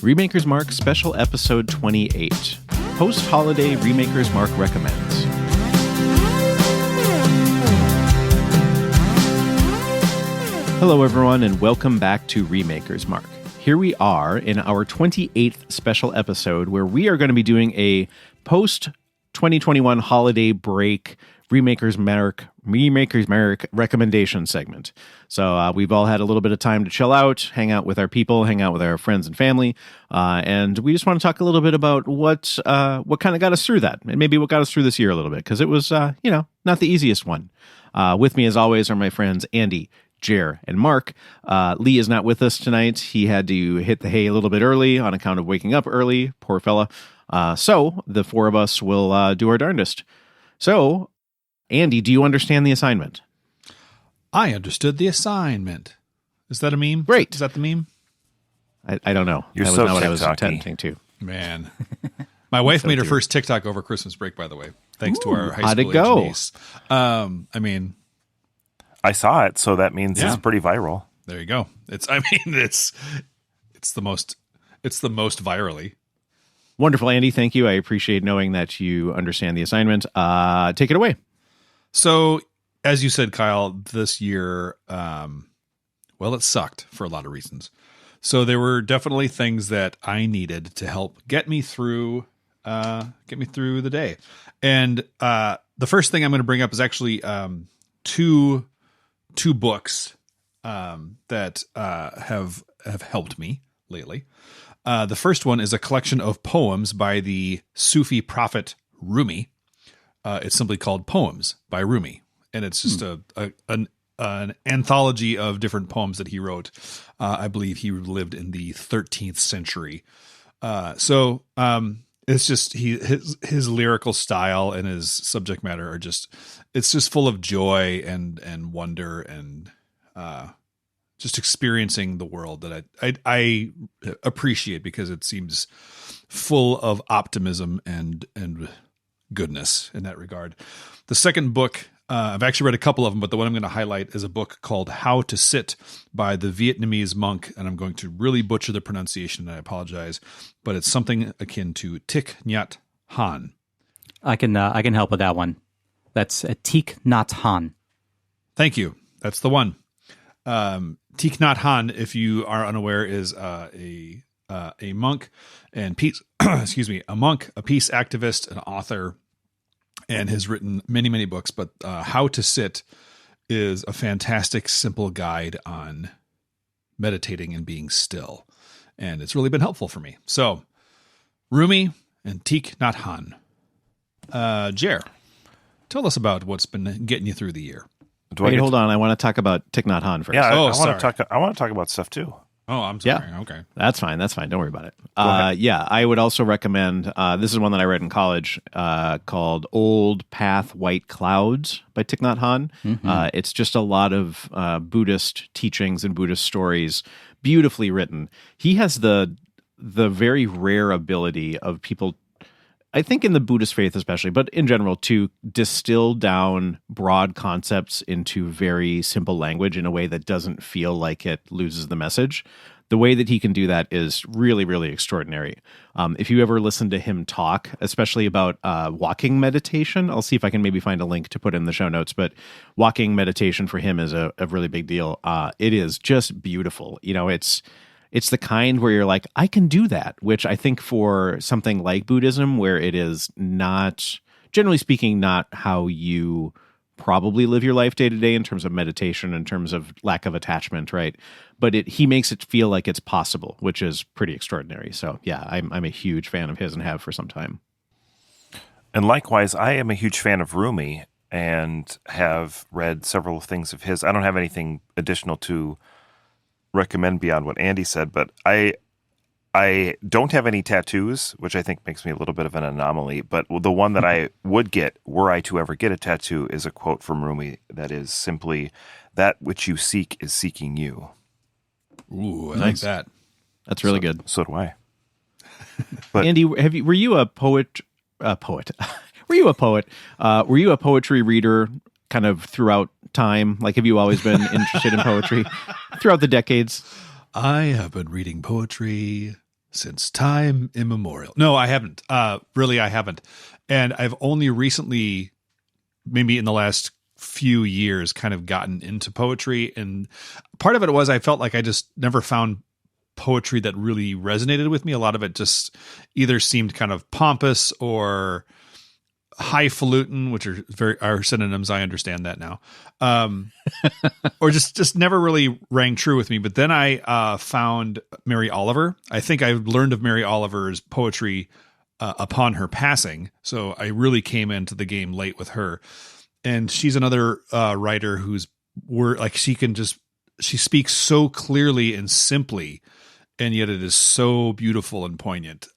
Remakers Mark Special Episode 28. Post-holiday Remakers Mark recommends. Hello everyone and welcome back to Remakers Mark. Here we are in our 28th special episode where we are going to be doing a post-2021 holiday break Remakers Mark recommendation segment. So we've all had a little bit of time to chill out, hang out with our people, hang out with our friends and family, and we just want to talk a little bit about what kind of got us through that, and maybe what got us through this year a little bit, because it was, not the easiest one. With me, as always, are my friends Andy, Jer, and Mark. Lee is not with us tonight. He had to hit the hay a little bit early on account of waking up early. Poor fella. So the four of us will do our darndest. So, Andy, do you understand the assignment? I understood the assignment. Is that a meme? Great. Is that the meme? I don't know. You're that was so not what I was TikTok-y. intending to. Man. My wife made her first TikTok over Christmas break, by the way. Thanks to our high how'd school it go? niece. I saw it, so that means it's pretty viral. There you go. It's the most virally. Wonderful, Andy. Thank you. I appreciate knowing that you understand the assignment. Take it away. So, as you said, Kyle, this year, it sucked for a lot of reasons. So there were definitely things that I needed to help get me through the day. And the first thing I'm going to bring up is actually two books that have helped me lately. The first one is a collection of poems by the Sufi prophet Rumi. It's simply called Poems by Rumi, and it's just an anthology of different poems that he wrote. I believe he lived in the 13th century. So it's just his lyrical style and his subject matter it's just full of joy and wonder and just experiencing the world that I appreciate, because it seems full of optimism and goodness in that regard. The second book, I've actually read a couple of them, but the one I'm going to highlight is a book called How to Sit by the Vietnamese monk, and I'm going to really butcher the pronunciation, and I apologize, but it's something akin to Thich Nhat Hanh. I can help with that one. That's Thich Nhat Hanh. Thank you. That's the one. Thich Nhat Hanh, if you are unaware, is a monk and peace. A monk, a peace activist, an author, and has written many, many books. But How to Sit is a fantastic, simple guide on meditating and being still, and it's really been helpful for me. So, Rumi and Thich Nhat Hanh. Jer, tell us about what's been getting you through the year. Wait, hold on. I want to talk about Thich Nhat Hanh first. Yeah, I want to talk about stuff too. Oh, I'm sorry. Yeah. Okay. That's fine. Don't worry about it. I would also recommend, this is one that I read in college, called Old Path, White Clouds by Thich Nhat Hanh. Mm-hmm. It's just a lot of Buddhist teachings and Buddhist stories, beautifully written. He has the very rare ability of people, I think in the Buddhist faith especially, but in general, to distill down broad concepts into very simple language in a way that doesn't feel like it loses the message. The way that he can do that is really, really extraordinary. If you ever listen to him talk, especially about walking meditation, I'll see if I can maybe find a link to put in the show notes, but walking meditation for him is a really big deal. It is just beautiful. It's the kind where you're like, I can do that, which I think for something like Buddhism, where it is not, generally speaking, not how you probably live your life day to day in terms of meditation, in terms of lack of attachment, right? But he makes it feel like it's possible, which is pretty extraordinary. So yeah, I'm a huge fan of his and have for some time. And likewise, I am a huge fan of Rumi and have read several things of his. I don't have anything additional to recommend beyond what Andy said, but I don't have any tattoos, which I think makes me a little bit of an anomaly. But the one that I would get, were I to ever get a tattoo, is a quote from Rumi that is simply, "That which you seek is seeking you." Ooh, I like that. That's really good. So do I. But, Andy, were you a poet? Were you a poet? Were you a poetry reader kind of throughout time? Like, have you always been interested in poetry throughout the decades? I have been reading poetry since time immemorial. No, I haven't. Really, I haven't. And I've only recently, maybe in the last few years, kind of gotten into poetry. And part of it was I felt like I just never found poetry that really resonated with me. A lot of it just either seemed kind of pompous or highfalutin, which are synonyms. I understand that now. Or just never really rang true with me. But then I found Mary Oliver. I think I learned of Mary Oliver's poetry upon her passing. So I really came into the game late with her. And she's another writer whose word, like she speaks so clearly and simply, and yet it is so beautiful and poignant.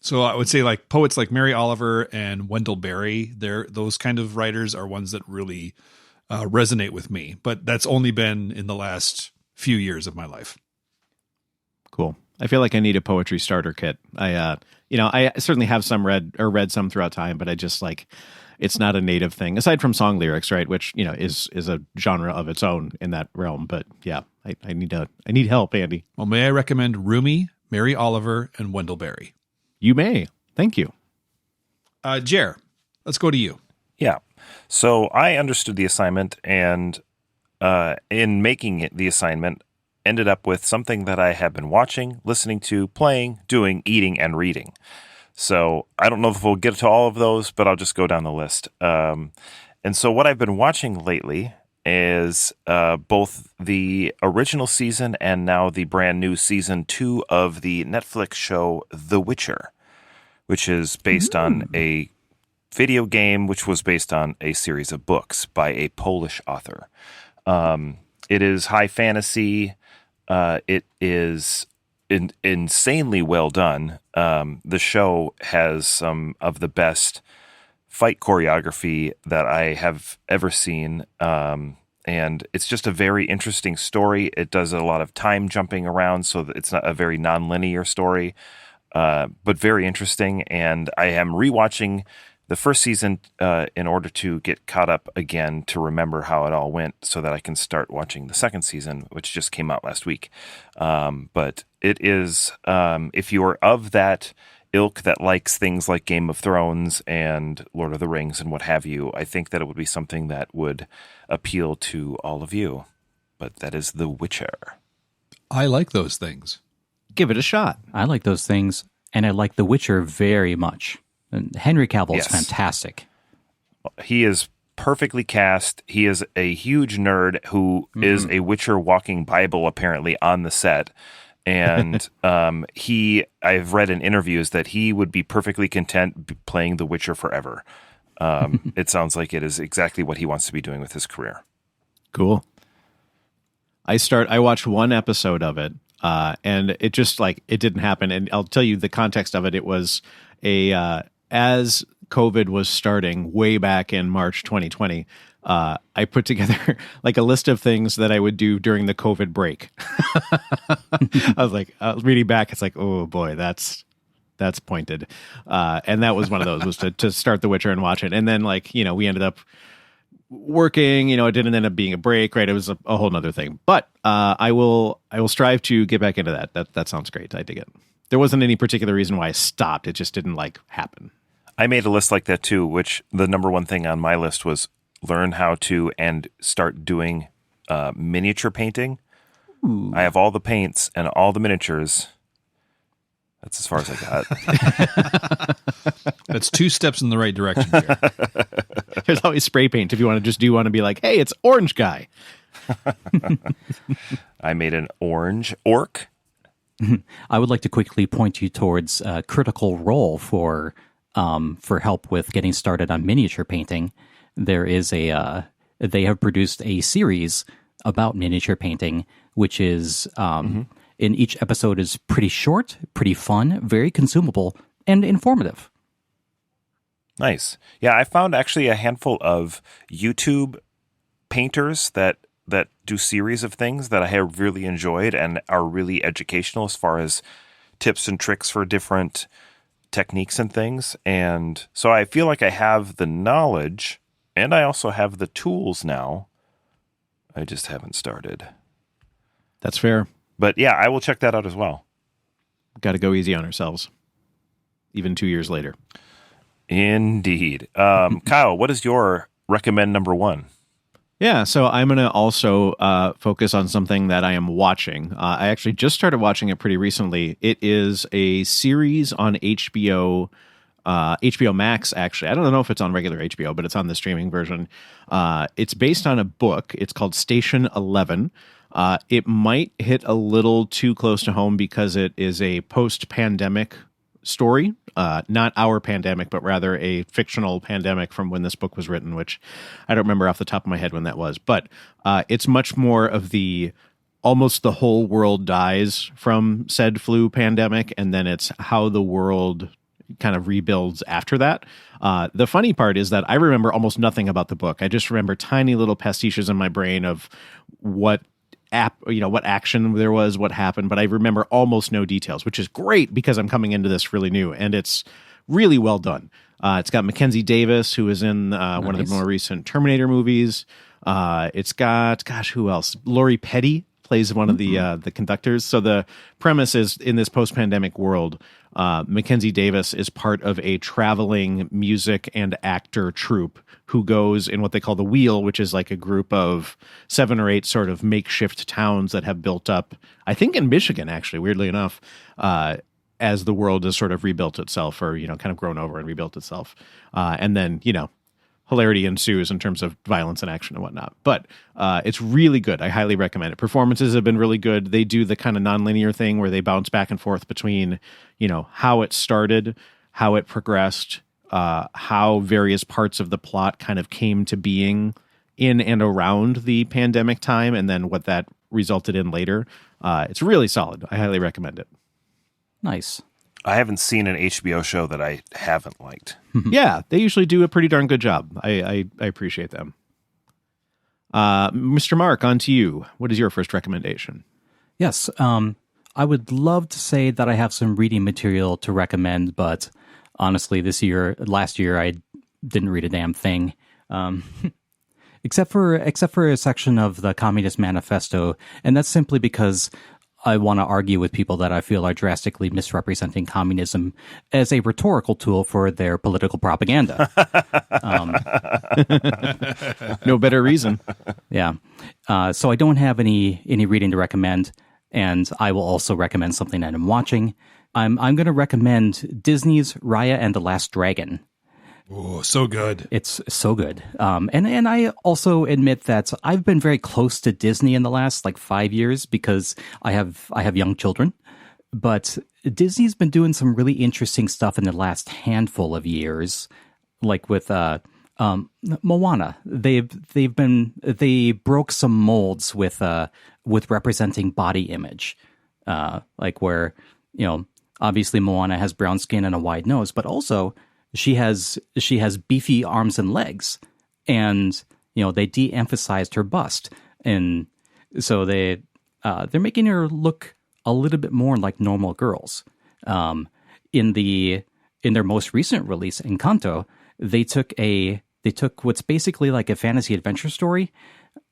So I would say like poets like Mary Oliver and Wendell Berry, those kind of writers are ones that really resonate with me. But that's only been in the last few years of my life. Cool. I feel like I need a poetry starter kit. I certainly have some read some throughout time, but I just like, it's not a native thing aside from song lyrics, right? Which, is a genre of its own in that realm. But yeah, I need help, Andy. Well, may I recommend Rumi, Mary Oliver, and Wendell Berry? You may. Thank you. Jer, let's go to you. Yeah. So I understood the assignment, and in making the assignment, ended up with something that I have been watching, listening to, playing, doing, eating, and reading. So I don't know if we'll get to all of those, but I'll just go down the list. And so what I've been watching lately is both the original season and now the brand new season 2 of the Netflix show The Witcher, which is based on a video game, which was based on a series of books by a Polish author. It is high fantasy. It is insanely well done. The show has some of the best fight choreography that I have ever seen. And it's just a very interesting story. It does a lot of time jumping around, so that it's not a very non-linear story, but very interesting. And I am rewatching the first season in order to get caught up again to remember how it all went so that I can start watching the second season, which just came out last week. But it is, if you are of that ilk that likes things like Game of Thrones and Lord of the Rings and what have you, I think that it would be something that would appeal to all of you. But that is The Witcher. I like those things. Give it a shot. I like those things, and I like The Witcher very much. And Henry Cavill is fantastic. He is perfectly cast. He is a huge nerd who is a Witcher walking Bible, apparently, on the set. And I've read in interviews that he would be perfectly content playing The Witcher forever. It sounds like it is exactly what he wants to be doing with his career. Cool. I watched one episode of it, and it just it didn't happen. And I'll tell you the context of it. It was as COVID was starting way back in March 2020, I put together like a list of things that I would do during the COVID break. I was reading back. It's like, oh boy, that's pointed. And that was one of those, was to start The Witcher and watch it. And then we ended up working, it didn't end up being a break, right? It was a whole nother thing, but I will strive to get back into that. That sounds great. I dig it. There wasn't any particular reason why I stopped. It just didn't happen. I made a list like that too, which the number one thing on my list was learn how to and start doing miniature painting. Ooh. I have all the paints and all the miniatures. That's as far as I got. That's 2 steps in the right direction here. There's always spray paint if you want to be like, hey, it's orange guy. I made an orange orc. I would like to quickly point you towards Critical Role for help with getting started on miniature painting. There is they have produced a series about miniature painting, which is in each episode is pretty short, pretty fun, very consumable, and informative. Nice. Yeah, I found actually a handful of YouTube painters that do series of things that I have really enjoyed and are really educational as far as tips and tricks for different techniques and things. And so I feel like I have the knowledge and I also have the tools now. I just haven't started. That's fair. But yeah, I will check that out as well. got to go easy on ourselves, even 2 years later. Indeed. Kyle, what is your recommend number one? Yeah, so I'm going to also focus on something that I am watching. I actually just started watching it pretty recently. It is a series on HBO Max, actually. I don't know if it's on regular HBO, but it's on the streaming version. It's based on a book. It's called Station 11. It might hit a little too close to home because it is a post-pandemic story. Not our pandemic, but rather a fictional pandemic from when this book was written, which I don't remember off the top of my head when that was. But it's much more of the almost the whole world dies from said flu pandemic, and then it's how the world kind of rebuilds after that. The funny part is that I remember almost nothing about the book. I just remember tiny little pastiches in my brain of what action there was, what happened, but I remember almost no details, which is great because I'm coming into this really new, and it's really well done. It's got Mackenzie Davis, who is in one of the more recent Terminator movies. It's got, who else? Lori Petty plays one of the conductors. So the premise is, in this post-pandemic world, Mackenzie Davis is part of a traveling music and actor troupe who goes in what they call the Wheel, which is like a group of 7 or 8 sort of makeshift towns that have built up, I think in Michigan, actually, weirdly enough, as the world has sort of rebuilt itself, or, kind of grown over and rebuilt itself. And then, hilarity ensues in terms of violence and action and whatnot. But it's really good. I highly recommend it. Performances have been really good. They do the kind of nonlinear thing where they bounce back and forth between, how it started, how it progressed, how various parts of the plot kind of came to being in and around the pandemic time, and then what that resulted in later. It's really solid. I highly recommend it. Nice. I haven't seen an HBO show that I haven't liked. Yeah, they usually do a pretty darn good job. I appreciate them. Mr. Mark, on to you. What is your first recommendation? Yes, I would love to say that I have some reading material to recommend, but honestly, last year, I didn't read a damn thing, except for a section of the Communist Manifesto, and that's simply because I want to argue with people that I feel are drastically misrepresenting communism as a rhetorical tool for their political propaganda. No better reason. Yeah. So I don't have any reading to recommend, and I will also recommend something that I'm watching. I'm going to recommend Disney's Raya and the Last Dragon. Oh, so good. It's so good. And I also admit that I've been very close to Disney in the last 5 years because I have young children. But Disney's been doing some really interesting stuff in the last handful of years, like with Moana. They broke some molds with representing body image, where obviously Moana has brown skin and a wide nose, but also she has beefy arms and legs, and they de-emphasized her bust, and so they're making her look a little bit more like normal girls. In their most recent release, Encanto, they took what's basically like a fantasy adventure story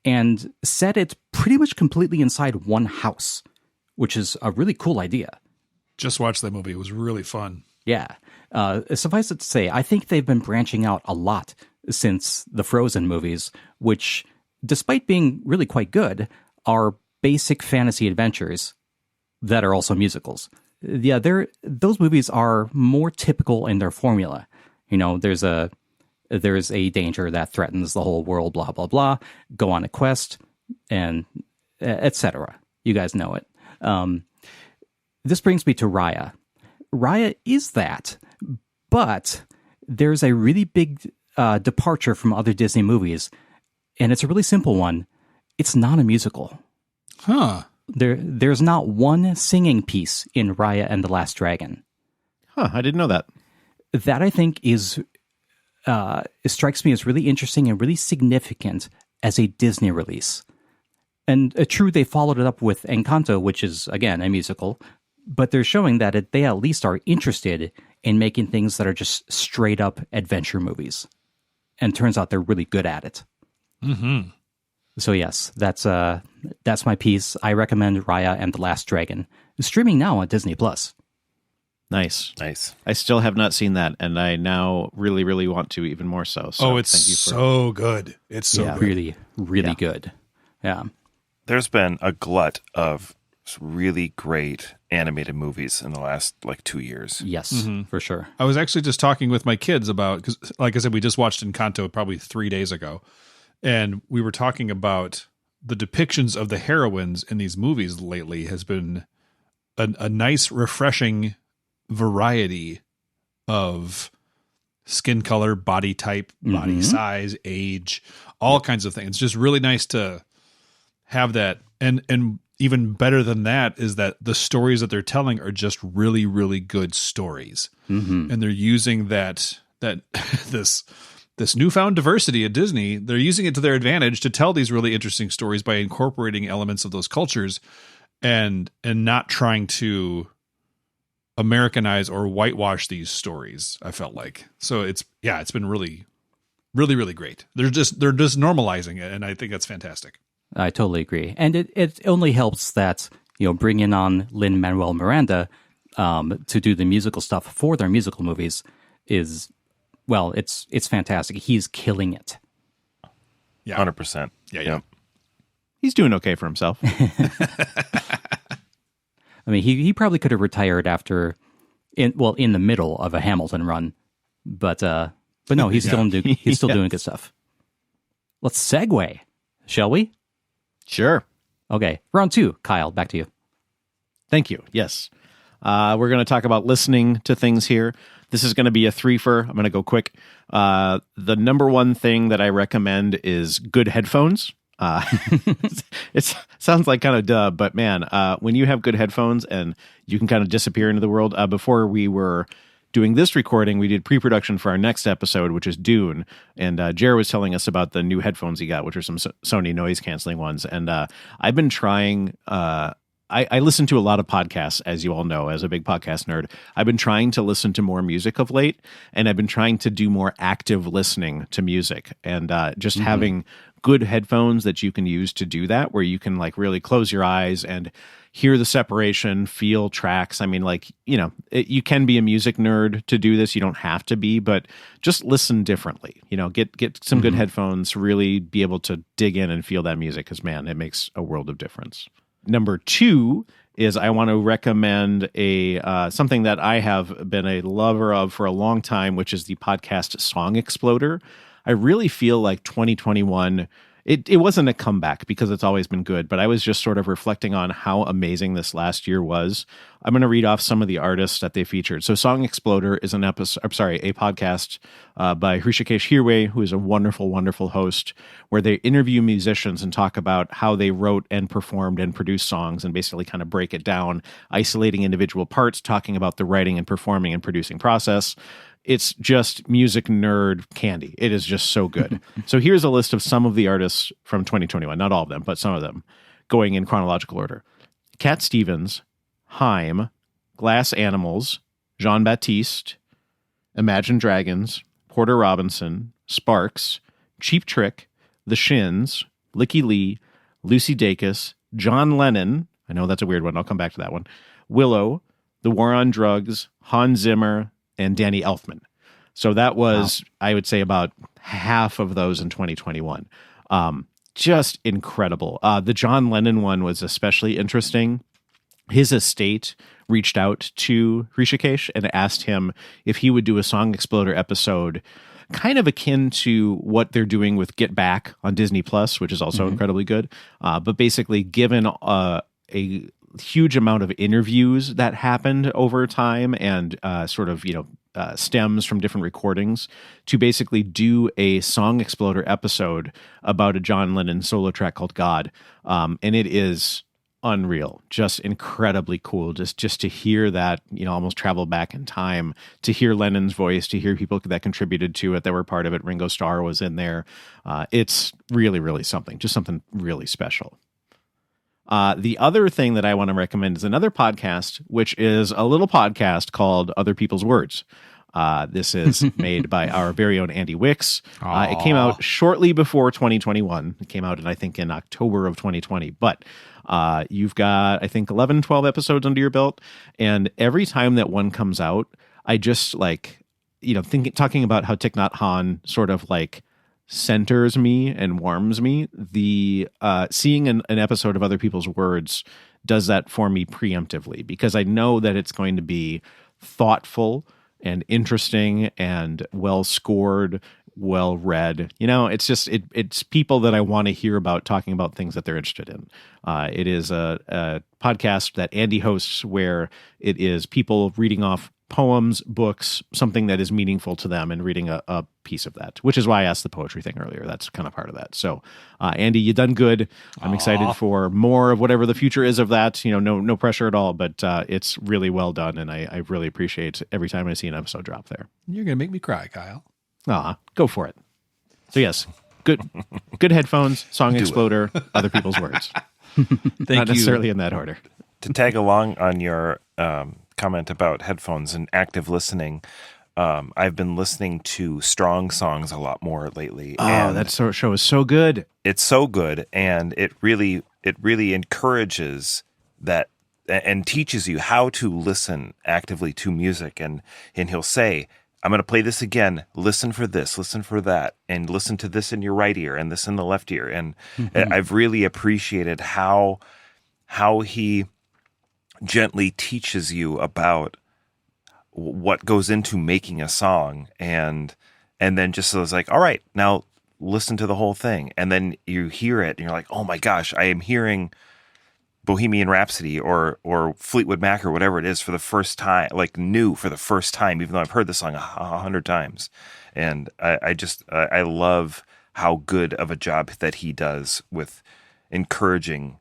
and set it pretty much completely inside one house, which is a really cool idea. Just watched that movie. It was really fun. Yeah. Suffice it to say, I think they've been branching out a lot since the Frozen movies, which, despite being really quite good, are basic fantasy adventures that are also musicals. Yeah, those movies are more typical in their formula. There's a danger that threatens the whole world, blah, blah, blah, go on a quest, and etc. You guys know it. This brings me to Raya. Raya is that, but there's a really big departure from other Disney movies, and it's a really simple one. It's not a musical. Huh. There's not one singing piece in Raya and the Last Dragon. Huh, I didn't know that. That, I think, it strikes me as really interesting and really significant as a Disney release. And true, they followed it up with Encanto, which is, again, a musical, but they're showing that they at least are interested in making things that are just straight up adventure movies. And turns out they're really good at it. Mm-hmm. So yes, that's my piece. I recommend Raya and the Last Dragon, streaming now on Disney+. Nice. Nice. I still have not seen that, and I now really, really want to even more so. So it's thank you for so good. It's so good. Really, really good. Yeah. There's been a glut of really great animated movies in the last 2 years. Yes, for sure. I was actually just talking with my kids about, because like I said, we just watched Encanto probably 3 days ago, and we were talking about the depictions of the heroines in these movies lately has been a nice, refreshing variety of skin color, body type, body size, age, all kinds of things. It's just really nice to have that. And even better than that is that the stories that they're telling are just really, really good stories. And they're using that this newfound diversity at Disney. They're using it to their advantage to tell these really interesting stories by incorporating elements of those cultures and not trying to Americanize or whitewash these stories, I felt like. So it's been really, really, really great. They're just normalizing it, and I think that's fantastic. I totally agree. And it only helps that, bringing on Lin-Manuel Miranda to do the musical stuff for their musical movies is, well, it's fantastic. He's killing it. Yeah. 100%. Yeah. He's doing okay for himself. I mean, he probably could have retired after, in the middle of a Hamilton run, but no, he's still doing good stuff. Let's segue, shall we? Sure. Okay, round 2. Kyle, back to you. Thank you. Yes. We're going to talk about listening to things here. This is going to be a threefer. I'm going to go quick. The number one thing that I recommend is good headphones. It sounds like kind of duh, but man, when you have good headphones and you can kind of disappear into the world. Before we were doing this recording, we did pre-production for our next episode, which is Dune. And Jared was telling us about the new headphones he got, which are some Sony noise canceling ones. And I've been trying, I listen to a lot of podcasts, as you all know, as a big podcast nerd. I've been trying to listen to more music of late, and I've been trying to do more active listening to music, and just having good headphones that you can use to do that, where you can really close your eyes and hear the separation, feel tracks. I mean, you can be a music nerd to do this. You don't have to be, but just listen differently. Get some good headphones, really be able to dig in and feel that music, because man, it makes a world of difference. Number 2 is I want to recommend something that I have been a lover of for a long time, which is the podcast Song Exploder. I really feel like 2021, it wasn't a comeback because it's always been good, but I was just sort of reflecting on how amazing this last year was. I'm going to read off some of the artists that they featured. So Song Exploder is a podcast by Hrishikesh Hirway, who is a wonderful, wonderful host, where they interview musicians and talk about how they wrote and performed and produced songs and basically kind of break it down, isolating individual parts, talking about the writing and performing and producing process. It's just music nerd candy. It is just so good. So here's a list of some of the artists from 2021. Not all of them, but some of them, going in chronological order. Cat Stevens, Haim, Glass Animals, Jean-Baptiste, Imagine Dragons, Porter Robinson, Sparks, Cheap Trick, The Shins, Licky Lee, Lucy Dacus, John Lennon, I know that's a weird one, I'll come back to that one, Willow, The War on Drugs, Hans Zimmer, and Danny Elfman. So that was, I would say, about half of those in 2021. Just incredible. The John Lennon one was especially interesting. His estate reached out to Hrishikesh and asked him if he would do a Song Exploder episode kind of akin to what they're doing with Get Back on Disney Plus, which is also incredibly good. But basically, given a huge amount of interviews that happened over time and stems from different recordings, to basically do a Song Exploder episode about a John Lennon solo track called God. And it is unreal, just incredibly cool just to hear that, almost travel back in time, to hear Lennon's voice, to hear people that contributed to it, that were part of it. Ringo Starr was in there. It's really, really something really special. The other thing that I want to recommend is another podcast, which is a little podcast called Other People's Words. This is made by our very own Andy Wicks. It came out shortly before 2021. It came out, I think, in October of 2020. But you've got, I think, 11, 12 episodes under your belt. And every time that one comes out, I just talking about how Thich Nhat Hanh sort of like centers me and warms me. The seeing an episode of Other People's Words does that for me preemptively, because I know that it's going to be thoughtful and interesting and well scored, well read. It's just it's people that I want to hear about talking about things that they're interested in. It is a podcast that Andy hosts where it is people reading off poems, books, something that is meaningful to them, and reading a piece of that, which is why I asked the poetry thing earlier. That's kind of part of that. So, Andy, you done good. I'm excited for more of whatever the future is of that. No pressure at all, but it's really well done, and I really appreciate every time I see an episode drop there. You're going to make me cry, Kyle. Go for it. So yes, good headphones, Song Exploder, Other People's Words. Not necessarily in that order. To tag along on your comment about headphones and active listening, I've been listening to Strong Songs a lot more lately. And that show is so good. It's so good, and it really encourages that and teaches you how to listen actively to music. And he'll say, I'm going to play this again. Listen for this, listen for that, and listen to this in your right ear and this in the left ear. And I've really appreciated how he gently teaches you about what goes into making a song, and then just was like, all right, now listen to the whole thing. And then you hear it and you're like, oh my gosh, I am hearing Bohemian Rhapsody or Fleetwood Mac or whatever it is for the first time, like new for the first time, even though I've heard the song 100 times. And I love how good of a job that he does with encouraging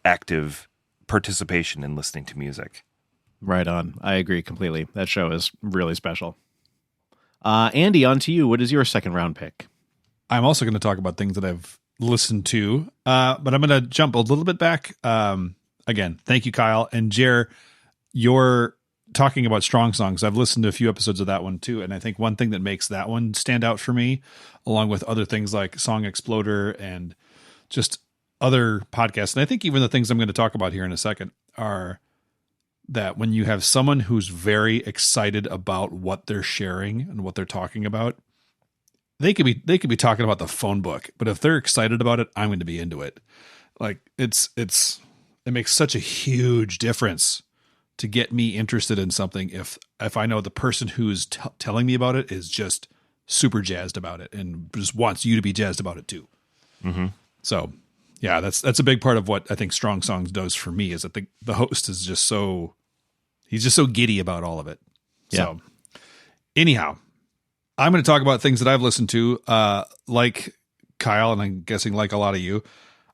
active participation in listening to music. Right on. I agree completely. That show is really special. Andy, on to you. What is your second round pick? I'm also going to talk about things that I've listened to, but I'm going to jump a little bit back. Again, thank you, Kyle. And Jer, you're talking about Strong Songs. I've listened to a few episodes of that one too. And I think one thing that makes that one stand out for me, along with other things like Song Exploder and just other podcasts, and I think even the things I'm going to talk about here in a second, are that when you have someone who's very excited about what they're sharing and what they're talking about, they could be talking about the phone book, but if they're excited about it, I'm going to be into it. Like it makes such a huge difference to get me interested in something if I know the person who's telling me about it is just super jazzed about it and just wants you to be jazzed about it too. Mm-hmm. So yeah, that's a big part of what I think Strong Songs does for me, is that the host is just he's just so giddy about all of it. Yeah. So anyhow, I'm going to talk about things that I've listened to, like Kyle, and I'm guessing like a lot of you,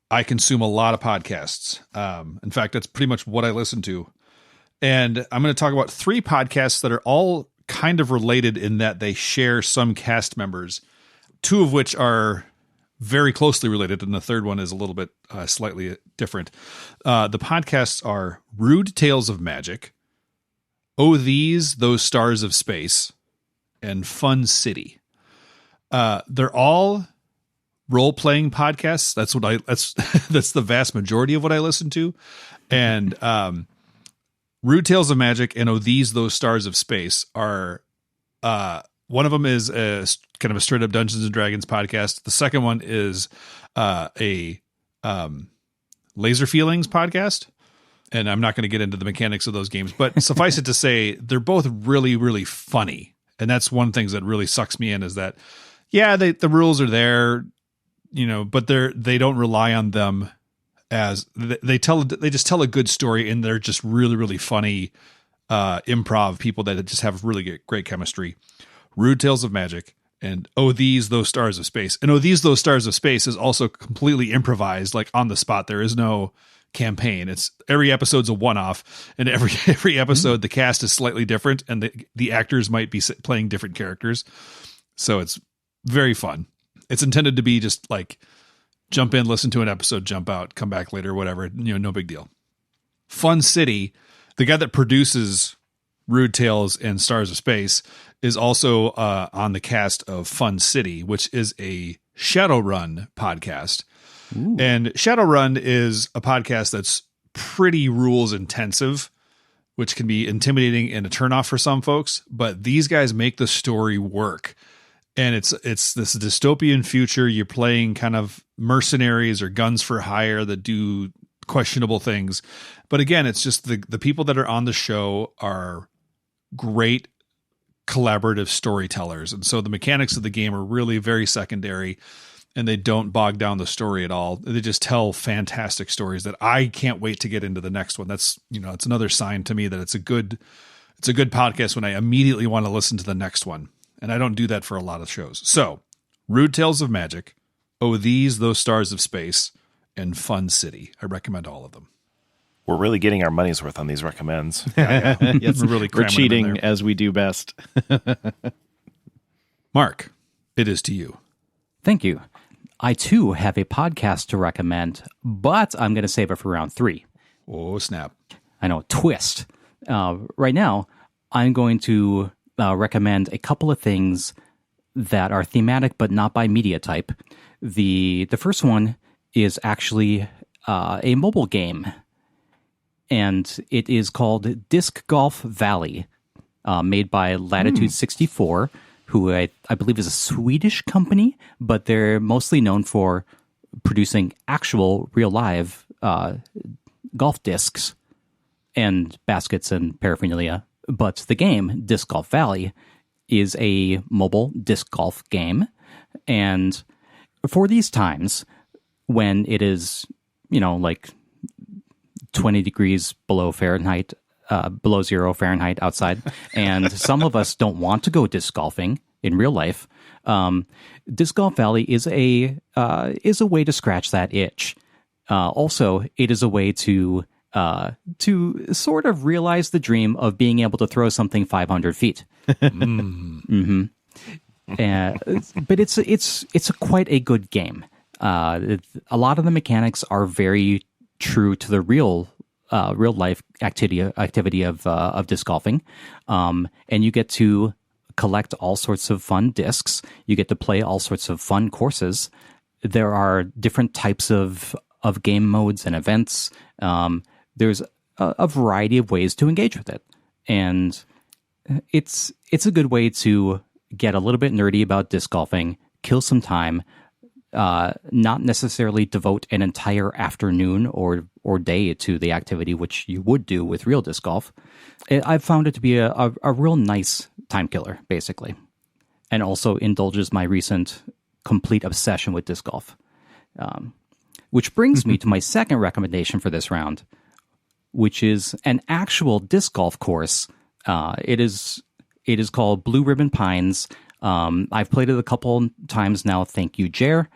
I consume a lot of podcasts. In fact, that's pretty much what I listen to. And I'm going to talk about 3 podcasts that are all kind of related in that they share some cast members, 2 of which are very closely related, and the third one is a little bit slightly different. The podcasts are Rude Tales of Magic, Oh These, Those Stars of Space, and Fun City. They're all role-playing podcasts. That's the vast majority of what I listen to. And Rude Tales of Magic and Oh These, Those Stars of Space are one of them is a kind of a straight up Dungeons and Dragons podcast. The second one is a Laser Feelings podcast. And I'm not going to get into the mechanics of those games, but suffice it to say, they're both really, really funny. And that's one of the things that really sucks me in, is that, yeah, the rules are there, but they don't rely on them as they just tell a good story, and they're just really, really funny improv people that just have really great chemistry. Rude Tales of Magic and Oh These, Those Stars of Space. And Oh These, Those Stars of Space is also completely improvised, like on the spot. There is no campaign. It's every episode's a one-off, and every episode the cast is slightly different, and the actors might be playing different characters. So it's very fun. It's intended to be just like jump in, listen to an episode, jump out, come back later, whatever, no big deal. Fun City, the guy that produces Rude Tales and Stars of Space, is also on the cast of Fun City, which is a Shadowrun podcast. Ooh. And Shadowrun is a podcast that's pretty rules intensive, which can be intimidating and a turnoff for some folks. But these guys make the story work. And it's this dystopian future. You're playing kind of mercenaries or guns for hire that do questionable things. But again, it's just the people that are on the show are great collaborative storytellers. And so the mechanics of the game are really very secondary, and they don't bog down the story at all. They just tell fantastic stories that I can't wait to get into the next one. That's, it's another sign to me that it's a good podcast when I immediately want to listen to the next one. And I don't do that for a lot of shows. So Rude Tales of Magic, Oh These, Those Stars of Space, and Fun City. I recommend all of them. We're really getting our money's worth on these recommends. Yeah. Yes, we're cheating as we do best. Mark, it is to you. Thank you. I, too, have a podcast to recommend, but I'm going to save it for round 3. Oh, snap. I know, twist. Right now, I'm going to recommend a couple of things that are thematic but not by media type. The first one is actually a mobile game, and it is called Disc Golf Valley, made by Latitude 64, who I believe is a Swedish company, but they're mostly known for producing actual real live golf discs and baskets and paraphernalia. But the game, Disc Golf Valley, is a mobile disc golf game. And for these times, when it is, like 20 degrees below Fahrenheit, below 0 Fahrenheit outside, and some of us don't want to go disc golfing in real life, Disc Golf Valley is a way to scratch that itch. Also, it is a way to sort of realize the dream of being able to throw something 500 feet. Mm-hmm. But it's quite a good game. A lot of the mechanics are very true to the real life activity of disc golfing, and you get to collect all sorts of fun discs. You get to play all sorts of fun courses. There are different types of game modes and events. There's a variety of ways to engage with it, and it's a good way to get a little bit nerdy about disc golfing, kill some time. Not necessarily devote an entire afternoon or day to the activity, which you would do with real disc golf. I've found it to be a real nice time killer, basically, and also indulges my recent complete obsession with disc golf. Which brings me to my second recommendation for this round, which is an actual disc golf course. It is called Blue Ribbon Pines. I've played it a couple times now. Thank you, Jer.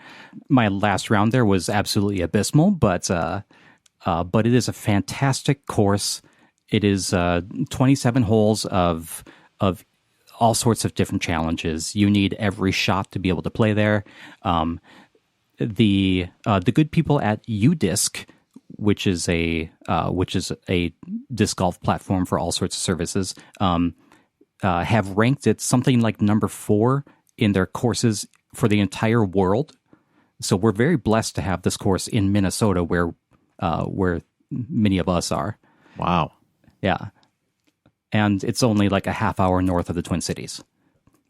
My last round there was absolutely abysmal, but it is a fantastic course. It is 27 holes of all sorts of different challenges. You need every shot to be able to play there. The good people at UDisc, which is a disc golf platform for all sorts of services, have ranked it something like number 4 in their courses for the entire world. So we're very blessed to have this course in Minnesota, where many of us are. Wow. Yeah. And it's only like a half hour north of the Twin Cities.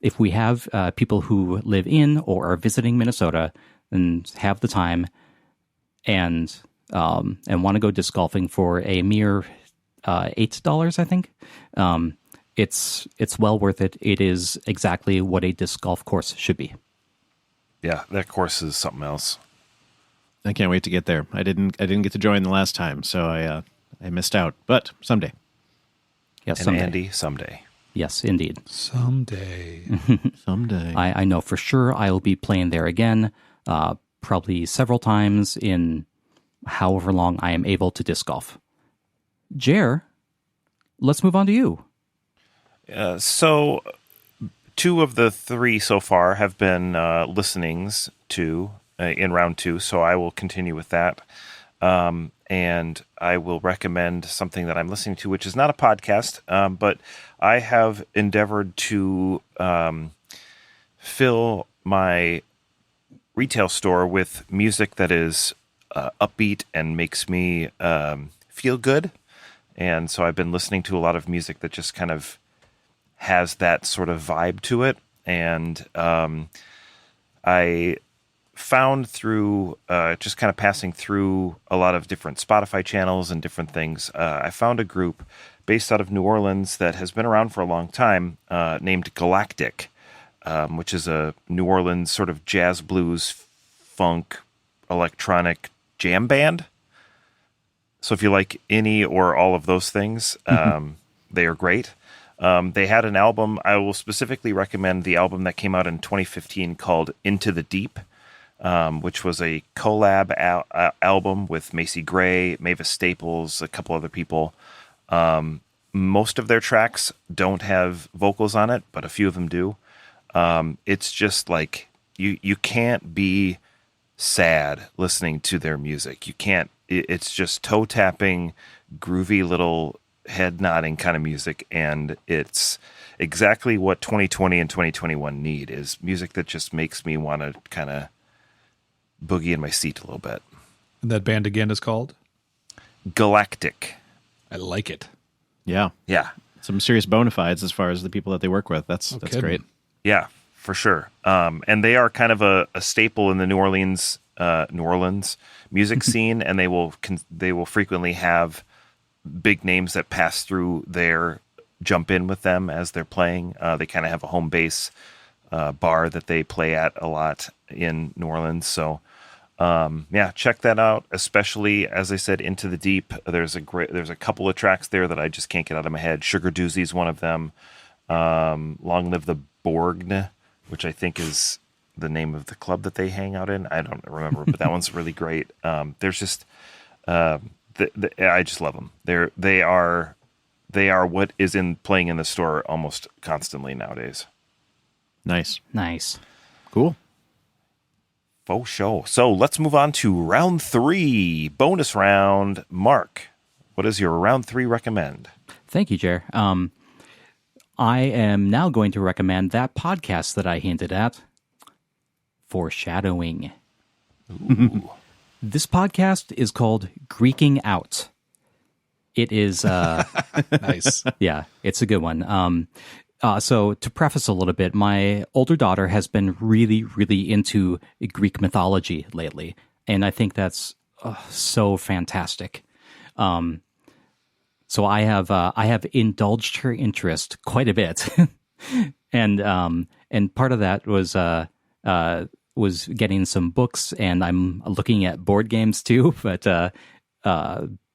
If we have people who live in or are visiting Minnesota and have the time and want to go disc golfing for a mere $8, I think, it's well worth it. It is exactly what a disc golf course should be. Yeah, that course is something else. I can't wait to get there. I didn't get to join the last time, so I missed out. But someday. Yes, and someday. Andy, someday. Yes, indeed. Someday. Someday. I know for sure I will be playing there again, probably several times in however long I am able to disc golf. Jer, let's move on to you. So 2 of the 3 so far have been listenings to in round 2, so I will continue with that. and I will recommend something that I'm listening to, which is not a podcast, but I have endeavored to fill my retail store with music that is upbeat and makes me feel good. And so I've been listening to a lot of music that just kind of has that sort of vibe to it. And I found through just kind of passing through a lot of different Spotify channels and different things, I found a group based out of New Orleans that has been around for a long time named Galactic, which is a New Orleans sort of jazz, blues, funk, electronic jam band. So if you like any or all of those things, they are great. They had an album. I will specifically recommend the album that came out in 2015 called Into the Deep, which was a collab album with Macy Gray, Mavis Staples, a couple other people. Most of their tracks don't have vocals on it, but a few of them do. It's just like you can't be sad listening to their music. You can't. It's just toe tapping, groovy little head nodding kind of music, and it's exactly what 2020 and 2021 need, is music that just makes me want to kind of boogie in my seat a little bit. And that band again is called Galactic. I like it. Yeah. Some serious bona fides as far as the people that they work with. That's great. Yeah, for sure. And they are kind of a staple in the New Orleans music scene, and they will frequently have big names that pass through there jump in with them as they're playing. They kind of have a home base bar that they play at a lot in New Orleans. So check that out. Especially, as I said, Into the Deep. There's a couple of tracks there that I just can't get out of my head. Sugar Doozy is one of them. Long Live the Borgne, which I think is the name of the club that they hang out in. I don't remember, but that one's really great. There's just I just love them. They are what is playing in the store almost constantly nowadays. Nice. Cool. Faux show. So let's move on to round 3, bonus round. Mark, what is your round 3 recommend? Thank you, Jer. I am now going to recommend that podcast that I hinted at, Foreshadowing. Ooh. This podcast is called Greeking Out. It is Nice. Yeah, it's a good one. So to preface a little bit, my older daughter has been really, really into Greek mythology lately, and I think that's so fantastic. So I have indulged her interest quite a bit, and part of that was getting some books, and I'm looking at board games too.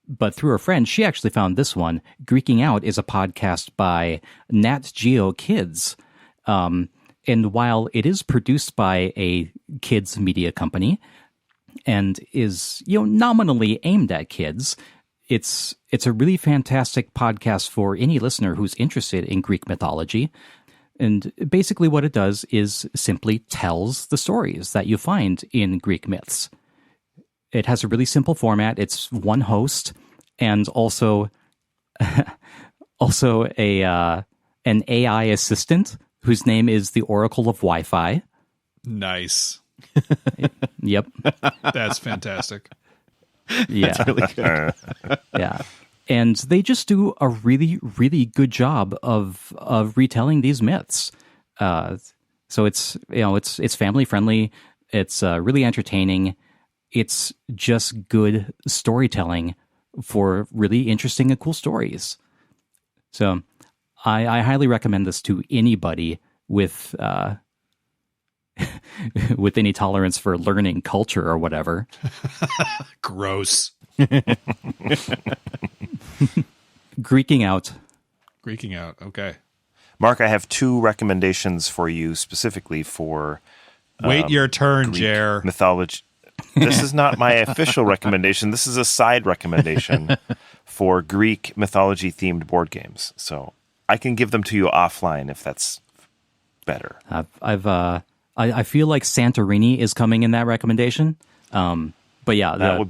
But through a friend, she actually found this one. Greeking Out is a podcast by Nat Geo Kids. And while it is produced by a kids media company and is, nominally aimed at kids, it's a really fantastic podcast for any listener who's interested in Greek mythology. And basically what it does is simply tells the stories that you find in Greek myths. It has a really simple format. It's one host and also an AI assistant whose name is the Oracle of Wi-Fi. Nice. Yep. That's fantastic. Yeah. That's really good. Yeah. And they just do a really, really good job of retelling these myths. So it's family friendly. It's really entertaining. It's just good storytelling for really interesting and cool stories. So I highly recommend this to anybody with with any tolerance for learning culture or whatever. Gross. Greeking Out. Greeking Out. Okay. Mark, I have 2 recommendations for you specifically for Wait your turn, Greek Jer. mythology. This is not my official recommendation. This is a side recommendation for Greek mythology themed board games. So I can give them to you offline if that's better. I feel like Santorini is coming in that recommendation. But yeah, that would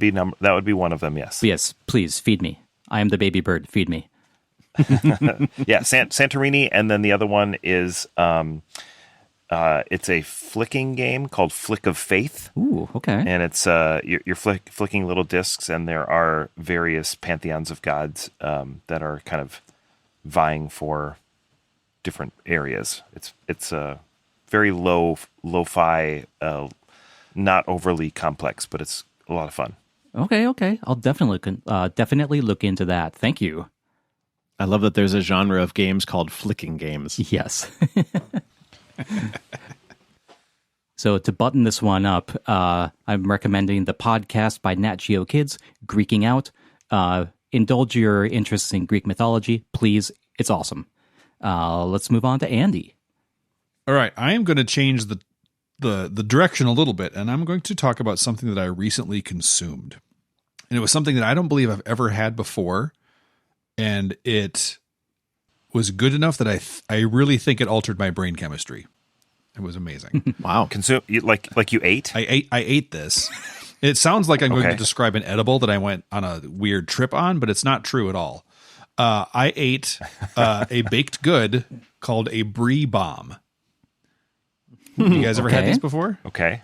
be one of them. Yes. Yes, please feed me. I am the baby bird. Feed me. Yeah, Santorini, and then the other one is it's a flicking game called Flick of Faith. Ooh, okay. And it's you're flicking little discs, and there are various pantheons of gods that are kind of vying for different areas. It's a very lo-fi, not overly complex, but it's a lot of fun. Okay. I'll definitely look into that. Thank you. I love that there's a genre of games called flicking games. Yes. So to button this one up, I'm recommending the podcast by Nat Geo Kids, Greeking Out. Indulge your interests in Greek mythology, please. It's awesome. Let's move on to Andy. All right, I am going to change the direction a little bit, and I'm going to talk about something that I recently consumed. And it was something that I don't believe I've ever had before, and it was good enough that I really think it altered my brain chemistry. It was amazing. Wow. Like you ate? I ate this. It sounds like I'm going to describe an edible that I went on a weird trip on, but it's not true at all. I ate a baked good called a brie bomb. You guys ever had these before? Okay.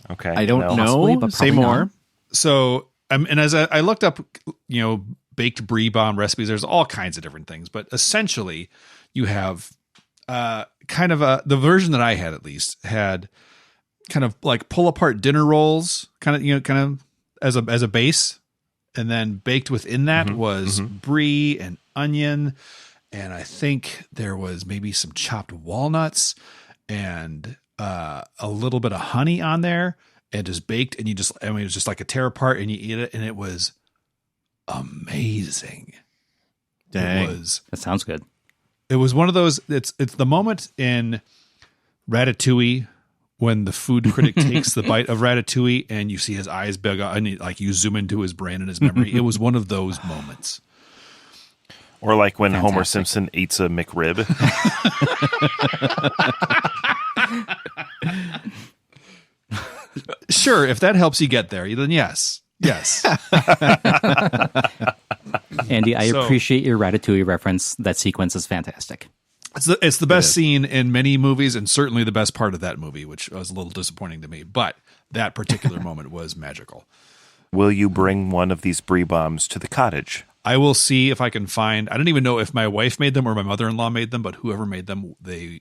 I don't know. Possibly, but Say probably more. not. So, and as I looked up, baked brie bomb recipes, there's all kinds of different things, but essentially you have kind of the version that I had, at least, had kind of like pull apart dinner rolls, kind of as a base, and then baked within that was brie and onion, and I think there was maybe some chopped walnuts and a little bit of honey on there, and just baked, and it was just like a tear apart, and you eat it, and it was amazing. Dang. That sounds good. It was one of those. It's the moment in Ratatouille when the food critic takes the bite of Ratatouille and you see his eyes big up, and you zoom into his brain and his memory. It was one of those moments. Or like when Fantastic. Homer Simpson eats a McRib. Sure, if that helps you get there, then yes. Andy, I appreciate your Ratatouille reference. That sequence is fantastic. It's the best scene in many movies, and certainly the best part of that movie, which was a little disappointing to me. But that particular moment was magical. Will you bring one of these brie bombs to the cottage? I will see if I can find. I don't even know if my wife made them or my mother-in-law made them, but whoever made them, they're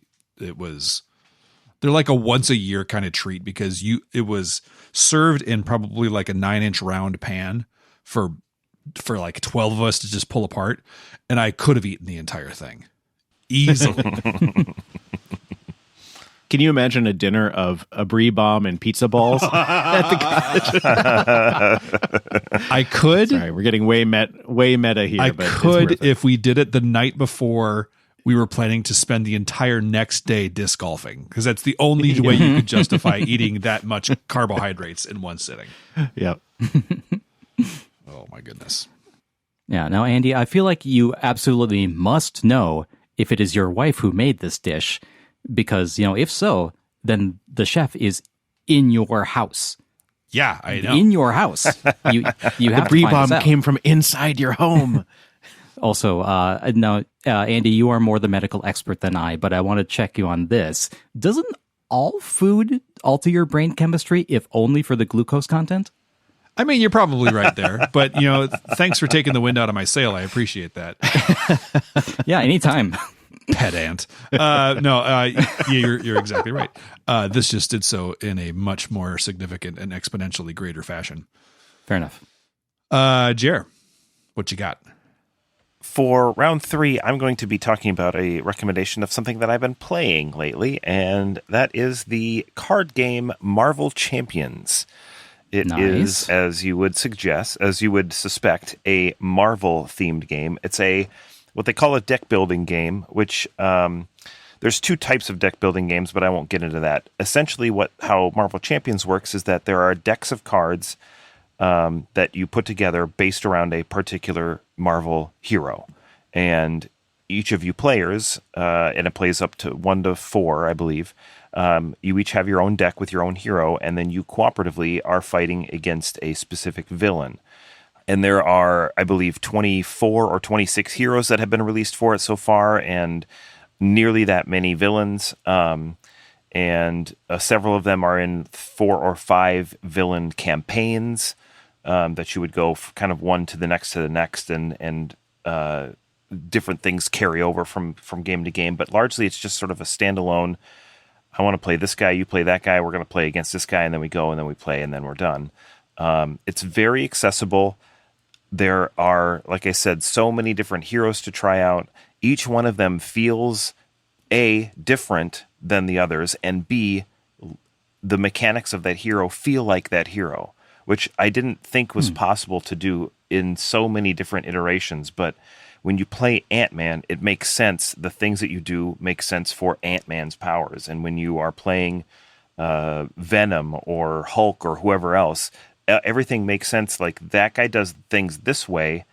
like a once a year kind of treat, because it was served in probably like a 9-inch round pan for like 12 of us to just pull apart, and I could have eaten the entire thing easily. Can you imagine a dinner of a brie bomb and pizza balls at the cottage? I could. Sorry, we're getting way meta here. I but could if we did it the night before we were planning to spend the entire next day disc golfing, because that's the only way you could justify eating that much carbohydrates in one sitting. Yep. Oh my goodness. Yeah. Now, Andy, I feel like you absolutely must know if it is your wife who made this dish, because, if so, then the chef is in your house. Yeah, I know. In your house. You have The brie to find bomb this out. came from inside your home. Also, Andy, you are more the medical expert than I, but I want to check you on this. Doesn't all food alter your brain chemistry, if only for the glucose content? I mean, you're probably right there, but thanks for taking the wind out of my sail. I appreciate that. Yeah, anytime. Pedant. You're exactly right. This just did so in a much more significant and exponentially greater fashion. Fair enough. Jer, what you got? For round 3, I'm going to be talking about a recommendation of something that I've been playing lately, and that is the card game Marvel Champions. It is, as you would suspect, a Marvel-themed game. It's what they call a deck-building game, which there's 2 types of deck-building games, but I won't get into that. Essentially, how Marvel Champions works is that there are decks of cards that you put together based around a particular Marvel hero. And each of you players, and it plays up to 1 to 4, I believe. You each have your own deck with your own hero, and then you cooperatively are fighting against a specific villain. And there are, I believe, 24 or 26 heroes that have been released for it so far, and nearly that many villains. And several of them are in 4 or 5 villain campaigns that you would go kind of one to the next, and different things carry over from game to game. But largely, it's just sort of a standalone. I want to play this guy, you play that guy. We're going to play against this guy, and then we go, and then we play, and then we're done. It's very accessible. There are, like I said, so many different heroes to try out. Each one of them feels, A, different than the others, and B, the mechanics of that hero feel like that hero, which I didn't think was possible to do in so many different iterations. But when you play Ant-Man, it makes sense. The things that you do make sense for Ant-Man's powers. And when you are playing Venom or Hulk or whoever else, everything makes sense. Like, that guy does things this way,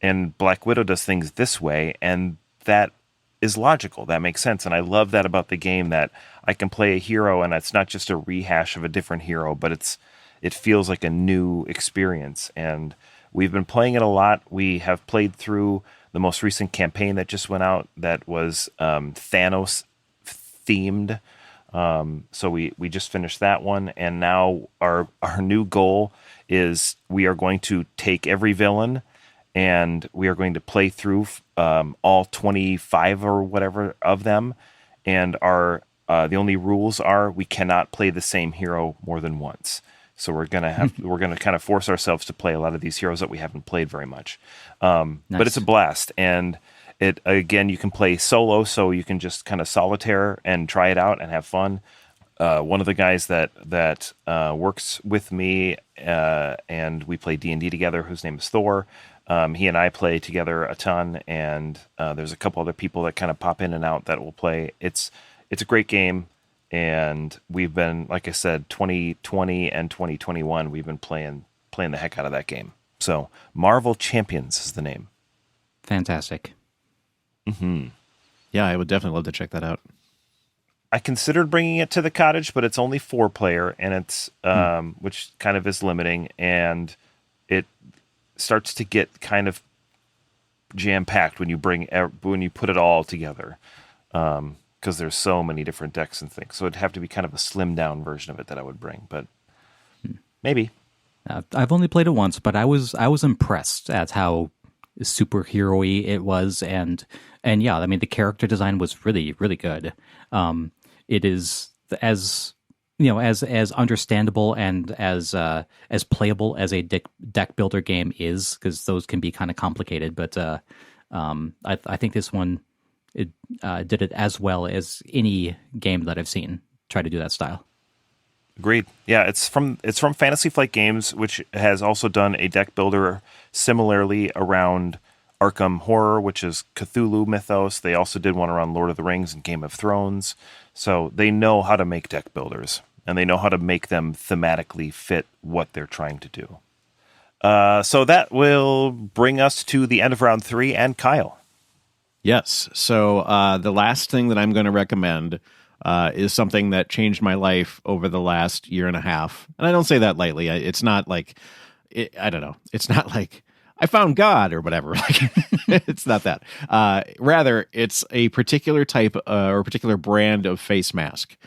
and Black Widow does things this way, and that is logical. That makes sense. And I love that about the game, that I can play a hero and it's not just a rehash of a different hero, but it feels like a new experience. And we've been playing it a lot. We have played through the most recent campaign that just went out that was Thanos themed. So we just finished that one. And now our new goal is we are going to take every villain and we are going to play through all 25 or whatever of them. And the only rules are we cannot play the same hero more than once. So we're gonna kind of force ourselves to play a lot of these heroes that we haven't played very much. Nice. But it's a blast, and it again, you can play solo, so you can just kind of solitaire and try it out and have fun. One of the guys that works with me and we play D&D together, whose name is Thor. He and I play together a ton, and there's a couple other people that kind of pop in and out that will play. It's a great game, and we've been, like I said, 2020 and 2021, we've been playing the heck out of that game. So Marvel Champions is the name. Fantastic. Mm-hmm. Yeah, I would definitely love to check that out. I considered bringing it to the cottage, but it's only 4-player, and it's which kind of is limiting, and it starts to get kind of jam-packed when you put it all together, because there's so many different decks and things. So it'd have to be kind of a slimmed-down version of it that I would bring, but maybe. I've only played it once, but I was impressed at how superhero-y it was, and yeah, I mean, the character design was really, really good. It is as understandable and as playable as a deck builder game is, because those can be kind of complicated. But I think this one did it as well as any game that I've seen try to do that style. Agreed. Yeah, it's from Fantasy Flight Games, which has also done a deck builder similarly around Arkham Horror, which is Cthulhu mythos. They also did one around Lord of the Rings and Game of Thrones. So they know how to make deck builders, and they know how to make them thematically fit what they're trying to do. So that will bring us to the end of round 3, and Kyle. Yes. So the last thing that I'm going to recommend is something that changed my life over the last year and a half. And I don't say that lightly. It's not like, I don't know. It's not like I found God or whatever. Like, it's not that. Rather, it's a particular type or particular brand of face mask.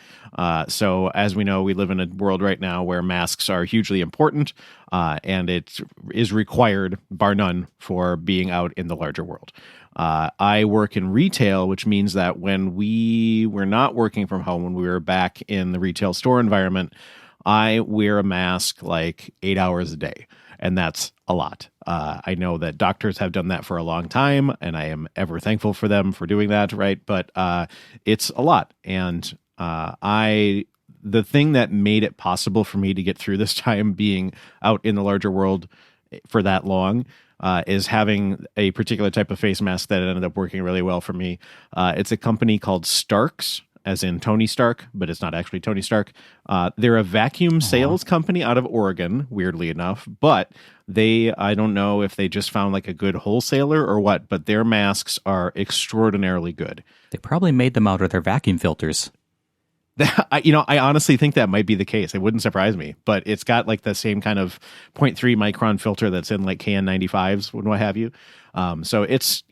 So as we know, we live in a world right now where masks are hugely important, and it is required, bar none, for being out in the larger world. I work in retail, which means that when we were not working from home, when we were back in the retail store environment, I wear a mask like 8 hours a day, and that's a lot. I know that doctors have done that for a long time, and I am ever thankful for them for doing that, right? But it's a lot, and the thing that made it possible for me to get through this time being out in the larger world for that long is having a particular type of face mask that ended up working really well for me. It's a company called Starks. as in Tony Stark, but it's not actually Tony Stark. They're a vacuum sales company out of Oregon, weirdly enough, but I don't know if they just found like a good wholesaler or what, but their masks are extraordinarily good. They probably made them out of their vacuum filters. I honestly think that might be the case. It wouldn't surprise me, but it's got like the same kind of 0.3 micron filter that's in like KN95s and what have you. So it's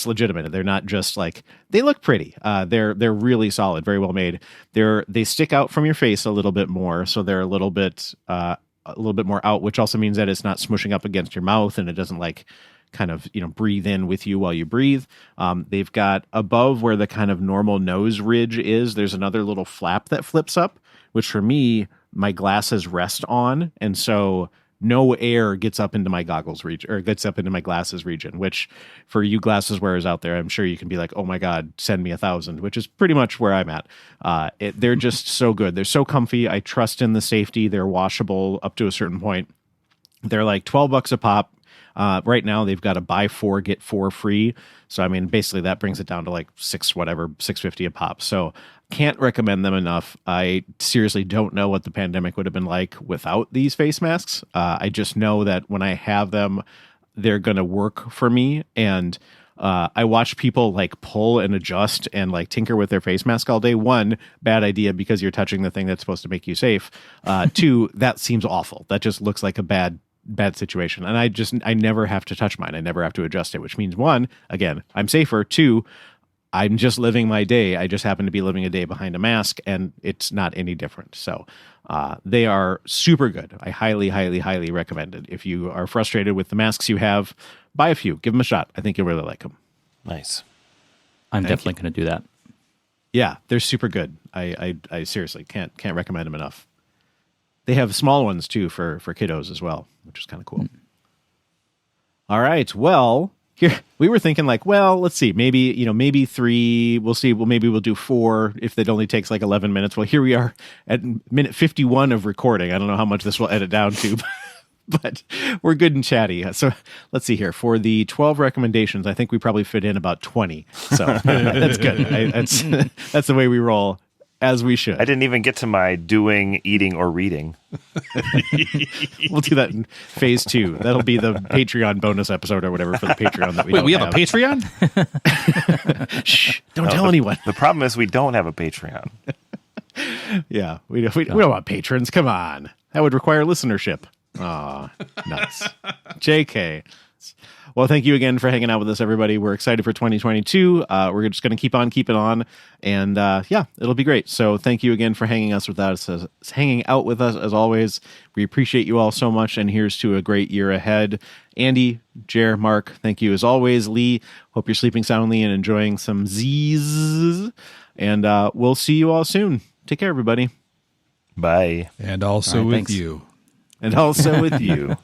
legitimate. They're not just like, they look pretty. They're really solid, very well made. They stick out from your face a little bit more. So they're a little bit more out, which also means that it's not smushing up against your mouth and it doesn't like kind of, breathe in with you while you breathe. They've got above where the kind of normal nose ridge is, there's another little flap that flips up, which for me, my glasses rest on. And so no air gets up into my goggles region or gets up into my glasses region, which for you glasses wearers out there, I'm sure you can be like, oh my God, send me 1,000, which is pretty much where I'm at. They're just so good. They're so comfy. I trust in the safety. They're washable up to a certain point. They're like $12 a pop. Right now they've got a buy 4 get 4 free. So I mean, basically that brings it down to like $6.50 a pop. So can't recommend them enough. I seriously don't know what the pandemic would have been like without these face masks. I just know that when I have them, they're going to work for me. And I watch people like pull and adjust and like tinker with their face mask all day. 1, bad idea because you're touching the thing that's supposed to make you safe. 2, that seems awful. That just looks like a bad situation. And I never have to touch mine. I never have to adjust it, which means 1, again, I'm safer. 2, I'm just living my day. I just happen to be living a day behind a mask and it's not any different. So they are super good. I highly, highly, highly recommend it. If you are frustrated with the masks you have, buy a few, give them a shot. I think you'll really like them. Nice. I'm definitely going to do that. Yeah, they're super good. I seriously can't recommend them enough. They have small ones too for kiddos as well, which is kind of cool. All right. Well, here we were thinking like, well, let's see, maybe 3. We'll see. Well, maybe we'll do 4 if it only takes like 11 minutes. Well, here we are at minute 51 of recording. I don't know how much this will edit down to, but we're good and chatty. So let's see here. For the 12 recommendations, I think we probably fit in about 20. So that's good. That's the way we roll. As we should. I didn't even get to my doing, eating, or reading. We'll do that in phase 2. That'll be the Patreon bonus episode or whatever for the Patreon that we Wait, don't we have a Patreon? Shh, don't tell anyone. The problem is we don't have a Patreon. Yeah, we don't want patrons. Come on. That would require listenership. Aw, nuts. JK. Well, thank you again for hanging out with us, everybody. We're excited for 2022. We're just going to keep on keeping on, and it'll be great. So, thank you again for hanging out with us as always. We appreciate you all so much, and here's to a great year ahead. Andy, Jer, Mark, thank you as always. Lee, hope you're sleeping soundly and enjoying some Z's. And we'll see you all soon. Take care, everybody. Bye. And also with you. And also with you.